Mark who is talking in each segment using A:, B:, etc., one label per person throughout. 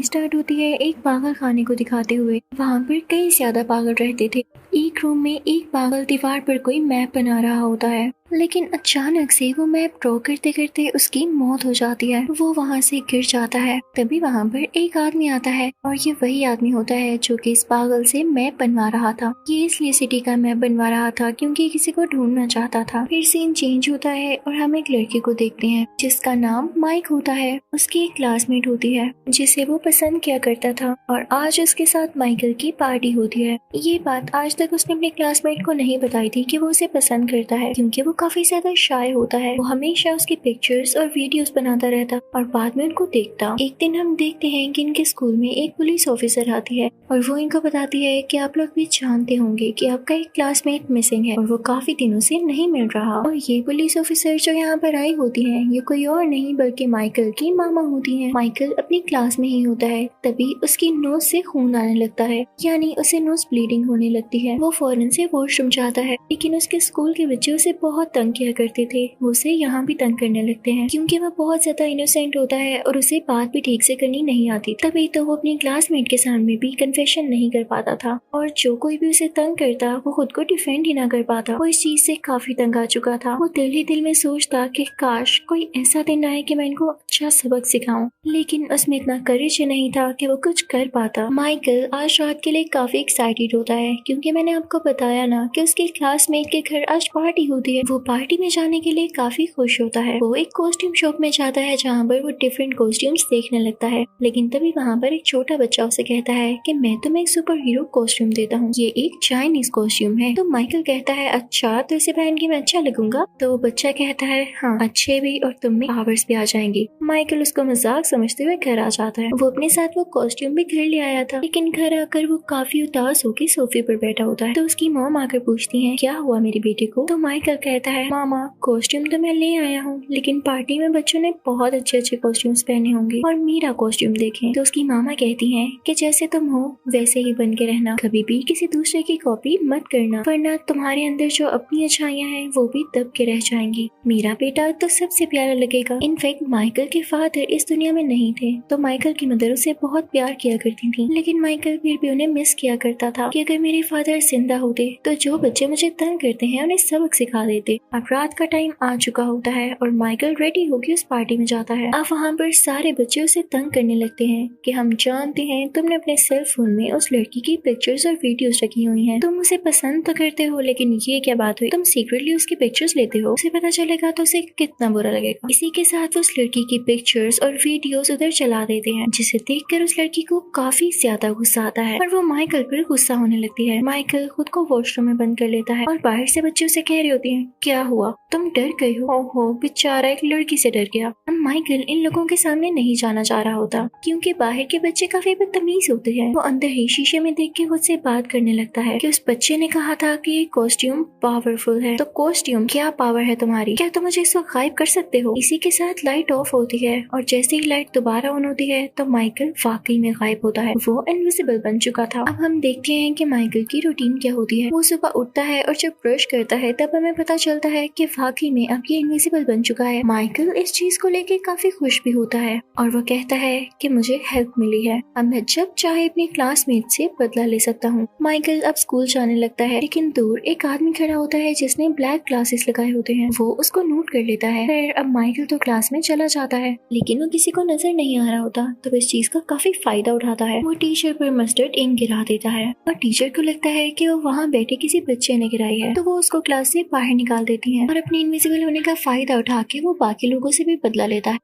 A: कहानी स्टार्ट होती है एक पागल खाने को दिखाते हुए। वहाँ पर कई ज्यादा पागल रहते थे। एक रूम में एक पागल दीवार पर कोई मैप बना रहा होता है, लेकिन अचानक से वो मैप ड्रॉ करते करते उसकी मौत हो जाती है। वो वहाँ से गिर जाता है। तभी वहाँ पर एक आदमी आता है और ये वही आदमी होता है जो कि इस पागल से मैप बनवा रहा था। ये इसलिए सिटी का मैप बनवा रहा था क्योंकि किसी को ढूंढना चाहता था। फिर सीन चेंज होता है और हम एक लड़के को देखते हैं जिसका नाम माइक होता है। उसकी एक क्लासमेट होती है जिसे वो पसंद किया करता था और आज उसके साथ माइकल की पार्टी होती है। ये बात आज तक उसने अपने क्लासमेट को नहीं बताई थी कि वो उसे पसंद करता है, क्योंकि वो काफी ज्यादा शाय होता है। वो हमेशा उसकी पिक्चर्स और वीडियोस बनाता रहता और बाद में उनको देखता। एक दिन हम देखते हैं कि इनके स्कूल में एक पुलिस ऑफिसर आती है और वो इनको बताती है कि आप लोग भी जानते होंगे कि आपका एक क्लासमेट मिसिंग है और वो काफी दिनों से नहीं मिल रहा। और ये पुलिस ऑफिसर जो यहाँ पर आई होती है ये कोई और नहीं बल्कि माइकल की मामा होती है। माइकल अपनी क्लास में ही होता है, तभी उसकी नोज से खून आने लगता है, यानी उसे नोज ब्लीडिंग होने लगती है। वो फौरन से वॉशरूम जाता है, लेकिन उसके स्कूल के बच्चे उसे बहुत तंग किया करते थे। वो उसे यहाँ भी तंग करने लगते हैं क्योंकि वो बहुत ज्यादा इनोसेंट होता है और उसे बात भी ठीक से करनी नहीं आती। तभी तो वो अपनी क्लासमेट के सामने भी कन्फेशन नहीं कर पाता था और जो कोई भी उसे तंग करता वो खुद को डिफेंड ही ना कर पाता। वो इस चीज से काफी तंग आ चुका था। वो दिल ही दिल में सोचता कि काश कोई ऐसा दिन आए कि मैं इनको अच्छा सबक सिखाऊं, लेकिन उसमें इतना करेज नहीं था कि वो कुछ कर पाता। माइकल आज रात के लिए काफी एक्साइटेड होता है क्योंकि मैंने आपको बताया ना कि उसके क्लासमेट के घर आज पार्टी होती है। वो पार्टी में जाने के लिए काफी खुश होता है। वो एक कॉस्ट्यूम शॉप में जाता है जहाँ पर वो डिफरेंट कॉस्ट्यूम्स देखने लगता है, लेकिन तभी वहाँ पर एक छोटा बच्चा उसे कहता है कि मैं तुम्हें एक सुपर हीरो कॉस्ट्यूम देता हूँ, ये एक चाइनीज कॉस्ट्यूम है। तो माइकल कहता है अच्छा, तो इसे पहन के मैं अच्छा लगूंगा? तो वो बच्चा कहता है हाँ, अच्छे भी और तुम में पावर्स भी आ जाएंगी। माइकल उसको मजाक समझते हुए घर आ जाता है। वो अपने साथ वो कॉस्ट्यूम भी घर ले आया था, लेकिन घर आकर वो काफी उदास होकर सोफे पर बैठा होता है। तो उसकी मॉम आकर पूछती है क्या हुआ मेरे बेटे को? तो माइकल कहता है मामा, कॉस्ट्यूम तो मैं ले आया हूँ, लेकिन पार्टी में बच्चों ने बहुत अच्छे अच्छे कॉस्ट्यूम्स पहने होंगे और मेरा कॉस्ट्यूम देखें। तो उसकी मामा कहती है कि जैसे तुम हो वैसे ही बन के रहना, कभी भी किसी दूसरे की कॉपी मत करना, वरना तुम्हारे अंदर जो अपनी अच्छाइयाँ हैं वो भी दब के रह जाएंगी। मेरा बेटा तो सबसे प्यारा लगेगा। इनफैक्ट माइकल के फादर इस दुनिया में नहीं थे, तो माइकल की मदर उसे बहुत प्यार किया करती थी, लेकिन माइकल फिर भी उन्हें मिस किया करता था कि अगर मेरे फादर जिंदा होते तो जो बच्चे मुझे तंग करते हैं उन्हें सबक सिखा देते। अब रात का टाइम आ चुका होता है और माइकल रेडी होकर उस पार्टी में जाता है। अब वहाँ पर सारे बच्चे उसे तंग करने लगते हैं कि हम जानते हैं तुमने अपने सेल फोन में उस लड़की की पिक्चर्स और वीडियोस रखी हुई हैं, तुम उसे पसंद तो करते हो, लेकिन ये क्या बात हुई, तुम सीक्रेटली उसकी पिक्चर्स लेते हो, उसे पता चलेगा तो उसे कितना बुरा लगेगा। इसी के साथ उस लड़की की पिक्चर्स और वीडियोस उधर चला देते हैं, जिसे देखकर उस लड़की को काफी ज्यादा गुस्सा आता है और वो माइकल पर गुस्सा होने लगती है। माइकल खुद को वॉशरूम में बंद कर लेता है और बाहर से बच्चे उसे कह रही होती हैं क्या हुआ, तुम डर गई हो? ओहो, बेचारा एक लड़की से डर गया। अब माइकल इन लोगों के सामने नहीं जाना चाह रहा होता क्योंकि बाहर के बच्चे काफी बदतमीज होते हैं। वो अंदर ही शीशे में देख के खुद से बात करने लगता है कि उस बच्चे ने कहा था कि ये कॉस्ट्यूम पावरफुल है। तो कॉस्ट्यूम क्या पावर है तुम्हारी? क्या तुम मुझे इस वक्त गायब कर सकते हो? इसी के साथ लाइट ऑफ होती है और जैसे ही लाइट दोबारा ऑन होती है तो माइकल वाकई में गायब होता है। वो इनविजिबल बन चुका था। अब हम देखते हैं कि माइकल की रूटीन क्या होती है। वो सुबह उठता है और जब ब्रश करता है तब हमें पता चलता है कि वाकई में अब ये इनविजिबल बन चुका है। माइकल इस चीज को लेके काफी खुश भी होता है और वो कहता है कि मुझे हेल्प मिली है, अब मैं जब चाहे अपनी क्लासमेट से बदला ले सकता हूँ। माइकल अब स्कूल जाने लगता है, लेकिन दूर एक आदमी खड़ा होता है जिसने ब्लैक ग्लासेस लगाए होते हैं। वो उसको नोट कर लेता है। फिर अब माइकल तो क्लास में चला जाता है, लेकिन वो किसी को नजर नहीं आ रहा होता, तो इस चीज का काफी फायदा उठाता है। वो टीचर पर मस्टर्ड इंक गिरा देता है और टीचर को लगता है कि वो वहाँ बैठे किसी बच्चे ने गिराई है, तो वो उसको क्लास से बाहर निकाल देती है और अपने इनविजिबल होने का फायदा उठा के वो बाकी लोगों से भी बदला लेता है।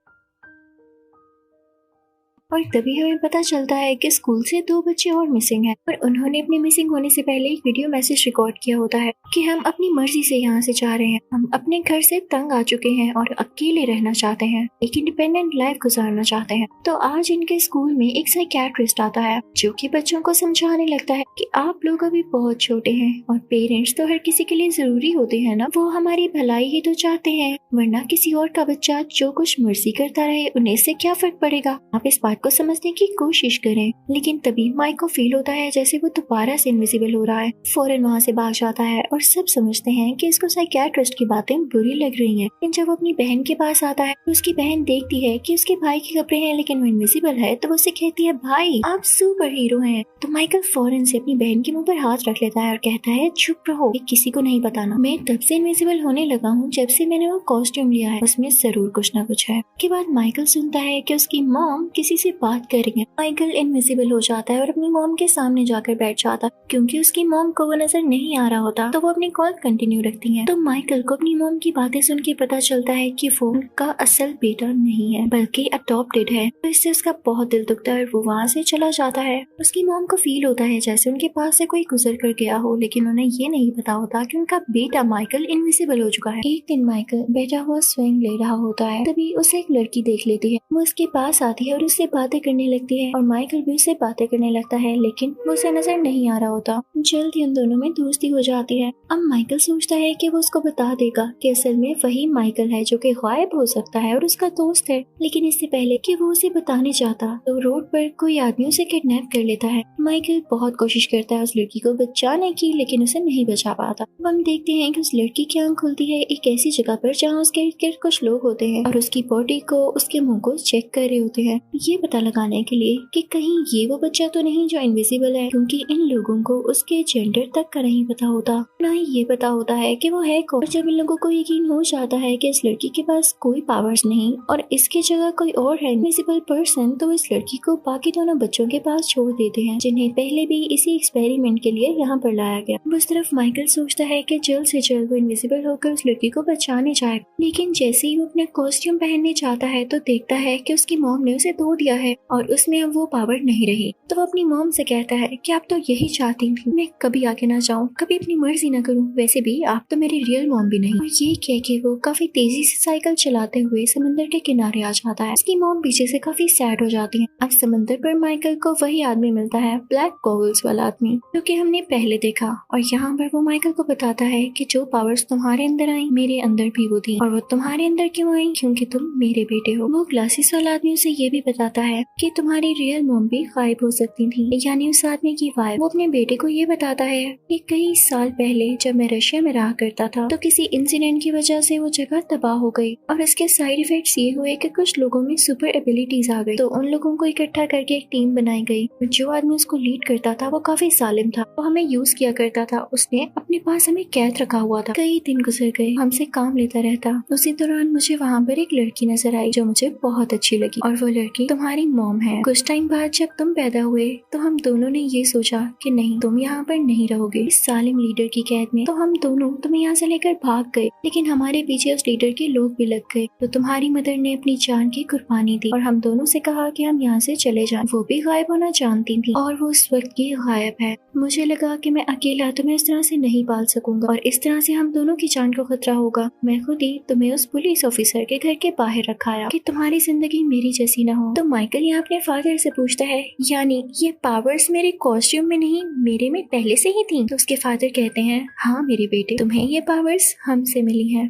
A: और तभी हमें पता चलता है कि स्कूल से 2 बच्चे और मिसिंग हैं और उन्होंने अपने मिसिंग होने से पहले एक वीडियो मैसेज रिकॉर्ड किया होता है कि हम अपनी मर्जी से यहाँ से जा रहे हैं, हम अपने घर से तंग आ चुके हैं और अकेले रहना चाहते हैं, एक इंडिपेंडेंट लाइफ गुजारना चाहते हैं। तो आज इनके स्कूल में एक साइकियाट्रिस्ट आता है जो कि बच्चों को समझाने लगता है कि आप लोग अभी बहुत छोटे हैं और पेरेंट्स तो हर किसी के लिए जरूरी होते हैं ना, वो हमारी भलाई ही तो चाहते हैं, वरना किसी और का बच्चा जो कुछ मर्जी करता रहे उन्हें इससे क्या फर्क पड़ेगा। आप इस बात बात को समझने की कोशिश करें, लेकिन तभी माइक को फील होता है जैसे वो दोबारा से इनविजिबल हो रहा है। फौरन वहाँ से भाग जाता है और सब समझते हैं कि इसको साइकियाट्रिस्ट की बातें बुरी लग रही हैं। लेकिन जब वो अपनी बहन के पास आता है तो उसकी बहन देखती है कि उसके भाई के कपड़े हैं लेकिन वो इनविजिबल है, तो वो उससे कहती है भाई आप सुपर हीरो हैं। तो माइकल फौरन से अपनी बहन के मुंह पर हाथ रख लेता है और कहता है चुप रहो, ये किसी को नहीं बताना। मैं तब से इनविजिबल होने लगा हूँ जब से मैंने वो कॉस्ट्यूम लिया है, उसमें जरूर कुछ ना कुछ है। के बाद माइकल सुनता है कि उसकी मॉम किसी से बात कर रही है। माइकल इनविजिबल हो जाता है और अपनी मॉम के सामने जाकर बैठ जाता है। क्योंकि उसकी मॉम को वो नजर नहीं आ रहा होता तो वो अपनी कॉल कंटिन्यू रखती है। तो माइकल को अपनी मॉम की बातें सुन के पता चलता है कि वो उनका असल बेटा नहीं है बल्कि अडॉप्टेड है। तो इससे उसका बहुत दिल दुखता है और वो वहाँ से चला जाता है। उसकी मॉम को फील होता है जैसे उनके पास से कोई गुजर कर गया हो, लेकिन उन्हें ये नहीं पता होता कि उनका बेटा माइकल इनविजिबल हो चुका है। एक दिन माइकल बैठा हुआ स्विंग ले रहा होता है, तभी उसे एक लड़की देख लेती है। वो उसके पास आती है और उससे बातें करने लगती है और माइकल भी उससे बातें करने लगता है, लेकिन वो उसे नजर नहीं आ रहा होता। जल्द ही उन दोनों में दोस्ती हो जाती है। अब माइकल सोचता है कि वो उसको बता देगा कि असल में वही माइकल है जो कि गायब हो सकता है और उसका दोस्त है। लेकिन इससे पहले कि वो उसे बताने चाहता तो रोड पर कोई आदमी उसे किडनैप कर लेता है। माइकल बहुत कोशिश करता है उस लड़की को बचाने की, लेकिन उसे नहीं बचा पाता। अब हम देखते हैं कि उस लड़की की आंख खुलती है एक ऐसी जगह पर जहाँ उसके इर्द गिर्द कुछ लोग होते हैं और उसकी बॉडी को, उसके मुंह को चेक कर रहे होते हैं, ये पता लगाने के लिए कि कहीं ये वो बच्चा तो नहीं जो इनविजिबल है। क्योंकि इन लोगों को उसके जेंडर तक का नहीं पता होता, ना ही ये पता होता है कि वो है कौन। जब इन लोगों को यकीन हो जाता है कि इस लड़की के पास कोई पावर्स नहीं और इसकी जगह कोई और है इनविजिबल पर्सन, तो इस लड़की को बाकी दोनों बच्चों के पास छोड़ देते हैं जिन्हें पहले भी इसी एक्सपेरिमेंट के लिए यहाँ पर लाया गया। उस तरफ माइकल सोचता है कि जल्द से जल्द वो इनविजिबल होकर उस लड़की को बचाने जाए, लेकिन जैसे ही वो अपने कॉस्ट्यूम पहनने चाहता है तो देखता है कि उसकी मॉम ने उसे धो दिया है और उसमें अब वो पावर नहीं रही। तो वो अपनी मॉम से कहता है कि आप तो यही चाहती थी मैं कभी आगे ना जाऊँ, कभी अपनी मर्जी ना करूँ, वैसे भी आप तो मेरी रियल मॉम भी नहीं। और ये कह के वो काफी तेजी से साइकिल चलाते हुए समंदर के किनारे आ जाता है। उसकी मॉम पीछे से काफी सैड हो जाती है। अब समंदर पर माइकल को वही आदमी मिलता है, ब्लैक गॉगल्स वाला आदमी, जो कि हमने पहले देखा। और यहाँ पर वो माइकल को बताता है कि जो पावर्स तुम्हारे अंदर आई मेरे अंदर भी वो थी, और वो तुम्हारे अंदर क्यों आई, क्योंकि तुम मेरे बेटे हो। वो ग्लासेस वाला आदमी उसे ये भी बताता है कि तुम्हारी रियल मॉम भी गायब हो सकती थी, यानी उस आदमी की वाइफ। वो अपने बेटे को ये बताता है कि कई साल पहले जब मैं रशिया में रहा करता था तो किसी इंसिडेंट की वजह से वो जगह तबाह हो गई और इसके साइड इफेक्ट्स ये हुए कि कुछ लोगों में सुपर एबिलिटीज आ गई। तो उन लोगों को इकट्ठा करके एक टीम बनाई गई। जो आदमी उसको लीड करता था वो काफी जालिम था, वो हमें यूज किया करता था। उसने अपने पास हमें कैद रखा हुआ था। कई दिन गुजर गए, हमसे काम लेता रहता। उसी दौरान मुझे वहाँ पर एक लड़की नजर आई जो मुझे बहुत अच्छी लगी, और वो लड़की तुम्हारी मॉम है। कुछ टाइम बाद जब तुम पैदा हुए तो हम दोनों ने ये सोचा कि नहीं, तुम यहाँ पर नहीं रहोगे इस जालिम लीडर की कैद में। तो हम दोनों तुम्हें यहाँ से लेकर भाग गए, लेकिन हमारे पीछे उस लीडर के लोग भी लग गए। तो तुम्हारी मदर ने अपनी जान की कुर्बानी दी और हम दोनों से कहा कि हम यहाँ से चले जाएं। वो भी गायब होना जानती थी और वो उस वक्त की गायब है। मुझे लगा कि मैं अकेला तुम्हें इस तरह से नहीं पाल सकूंगा और इस तरह से हम दोनों की जान को खतरा होगा। मैं खुद ही तुम्हें उस पुलिस ऑफिसर के घर के बाहर रखाया कि तुम्हारी जिंदगी मेरी जैसी ना हो। तो माइकल यहाँ अपने फादर से पूछता है यानी ये पावर्स मेरे कॉस्ट्यूम में नहीं, मेरे में पहले से ही थी? तो उसके फादर कहते हैं हाँ मेरे बेटे, तुम्हें ये पावर्स हमसे मिली हैं।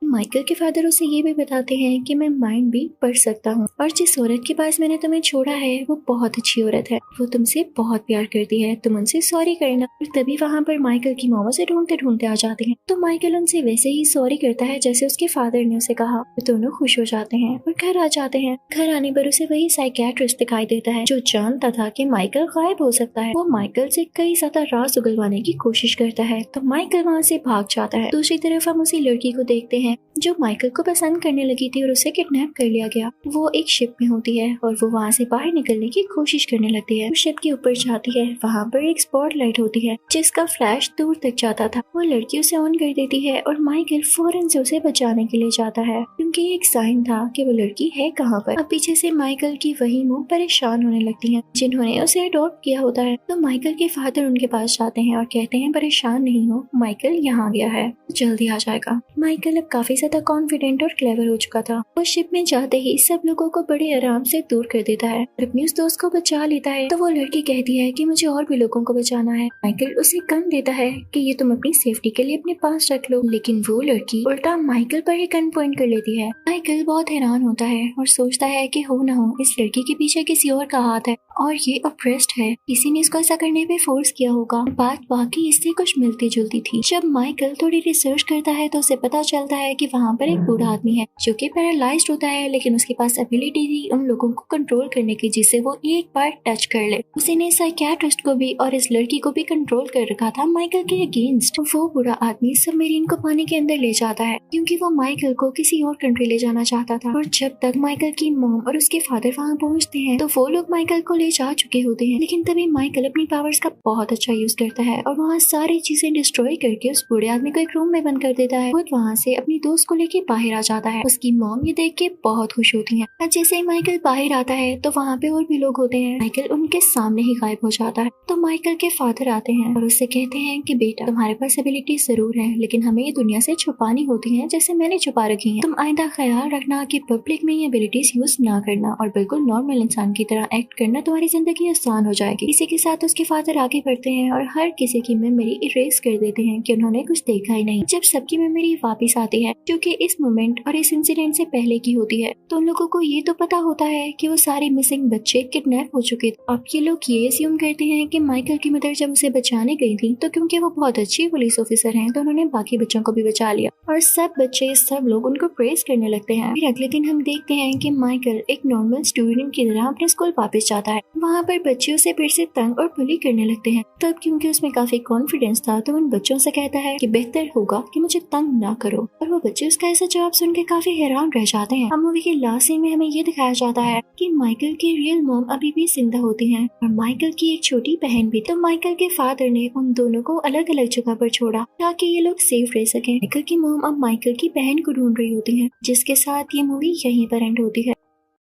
A: माइकल के फादर उसे ये भी बताते हैं कि मैं माइंड भी पढ़ सकता हूँ और जिस औरत के पास मैंने तुम्हें छोड़ा है वो बहुत अच्छी औरत है, वो तुमसे बहुत प्यार करती है, तुम उनसे सॉरी करना। और तभी वहाँ पर माइकल की मॉम उसे ढूंढते ढूंढते आ जाते हैं। तो माइकल उनसे वैसे ही सॉरी करता है जैसे उसके फादर ने उसे कहा। वो दोनों खुश हो जाते हैं और घर आ जाते हैं। घर आने पर उसे वही साइकियाट्रिस्ट दिखाई देता है जो जानता था कि माइकल गायब हो सकता है। वो माइकल से कई ज्यादा राज उगलवाने की कोशिश करता है, तो माइकल वहाँ से भाग जाता है। दूसरी तरफ हम उसी लड़की को देखते हैं जो माइकल को पसंद करने लगी थी और उसे किडनैप कर लिया गया। वो एक शिप में होती है और वो वहाँ से बाहर निकलने की कोशिश करने लगती है। वो शिप के ऊपर जाती है, वहाँ पर एक स्पॉटलाइट होती है जिसका फ्लैश दूर तक जाता था। वो लड़की उसे ऑन कर देती है और माइकल फौरन से उसे बचाने के लिए जाता है क्योंकि एक साइन था कि वो लड़की है कहाँ पर। अब पीछे से माइकल की वही मुँह परेशान होने लगती है जिन्होंने उसे अडॉप्ट किया होता है। तो माइकल के फादर उनके पास जाते हैं और कहते हैं परेशान नहीं हो, माइकल यहाँ गया है, जल्दी आ जाएगा। माइकल अब काफी ज्यादा कॉन्फिडेंट और क्लेवर हो चुका था। वो शिप में जाते ही सब लोगों को बड़े आराम से दूर कर देता है और अपनी उस दोस्त को बचा लेता है। तो वो लड़की कहती है कि मुझे और भी लोगों को बचाना है। माइकल उसे गन देता है कि ये तुम अपनी सेफ्टी के लिए अपने पास रख लो, लेकिन वो लड़की उल्टा माइकल पर ही गन पॉइंट कर लेती है। माइकल बहुत हैरान होता है और सोचता है कि हो ना हो इस लड़की के पीछे किसी और का हाथ है और ये अप्रेस्ड है, किसी ने इसको ऐसा करने पे फोर्स किया होगा। बात वाकई इससे कुछ मिलती जुलती थी। जब माइकल थोड़ी रिसर्च करता है तो उसे पता चलता है कि वहाँ पर एक बूढ़ा आदमी है जो कि पैरालाइज्ड होता है, लेकिन उसके पास एबिलिटी थी उन लोगों को कंट्रोल करने की जिससे वो एक बार टच कर ले। उसने साइकियाट्रिस्ट को भी और इस लड़की को भी कंट्रोल कर रखा था माइकल के अगेंस्ट। वो बूढ़ा आदमी सबमरीन को पानी के अंदर ले जाता है क्योंकि वो माइकल को किसी और कंट्री ले जाना चाहता था। और जब तक माइकल की मॉम और उसके फादर वहाँ पहुँचते हैं तो वो लोग माइकल को ले जा चुके होते हैं, लेकिन तभी माइकल अपनी पावर्स का बहुत अच्छा यूज करता है और वहाँ सारी चीजें डिस्ट्रॉय करके उस बूढ़े आदमी को एक रूम में बंद कर देता है। खुद वहाँ से अपनी दोस्त को लेके बाहर आ जाता है। उसकी मॉम ये देख के बहुत खुश होती है और जैसे ही माइकल बाहर आता है तो वहाँ पे और भी लोग होते हैं। माइकल उनके सामने ही गायब हो जाता है। तो माइकल के फादर आते हैं और उससे कहते हैं कि बेटा तुम्हारे पास एबिलिटी जरूर है, लेकिन हमें ये दुनिया से छुपानी होती है जैसे मैंने छुपा रखी है। तुम आइंदा ख्याल रखना कि पब्लिक में ये एबिलिटीज यूज ना करना और बिल्कुल नॉर्मल इंसान की तरह एक्ट करना, तुम्हारी जिंदगी आसान हो जाएगी। इसी के साथ उसके फादर आगे बढ़ते हैं और हर किसी की मेमोरी इरेज कर देते हैं कि उन्होंने कुछ देखा ही नहीं। जब सबकी मेमोरी वापस आती है जो कि इस मोमेंट और इस इंसिडेंट से पहले की होती है, तो उन लोगों को ये तो पता होता है कि वो सारे मिसिंग बच्चे किडनैप हो चुके थे। अब ये लोग ये अस्यूम करते हैं कि माइकल की मदर जब उसे बचाने गई थी तो क्योंकि वो बहुत अच्छी पुलिस ऑफिसर हैं तो उन्होंने बाकी बच्चों को भी बचा लिया और सब बच्चे सब लोग उनको प्रेज करने लगते हैं। फिर अगले दिन हम देखते हैं कि माइकल एक नॉर्मल स्टूडेंट की तरह अपने स्कूल वापस जाता है। वहाँ पर बच्चे उसे फिर से तंग और बुली करने लगते हैं। तब क्योंकि उसमें काफी कॉन्फिडेंस था तो उन बच्चों से कहता है कि बेहतर होगा कि मुझे तंग ना करो, और वो बच्चे उसका ऐसा जवाब सुन के काफी हैरान रह जाते हैं। अब मूवी के लास्ट सीन में हमें ये दिखाया जाता है कि माइकल की रियल मॉम अभी भी जिंदा होती हैं और माइकल की एक छोटी बहन भी। तो माइकल के फादर ने उन दोनों को अलग अलग जगह पर छोड़ा ताकि ये लोग सेफ रह सकें। माइकल की मॉम अब माइकल की बहन को ढूंढ रही होती है, जिसके साथ ये मूवी यहीं पर एंड होती है।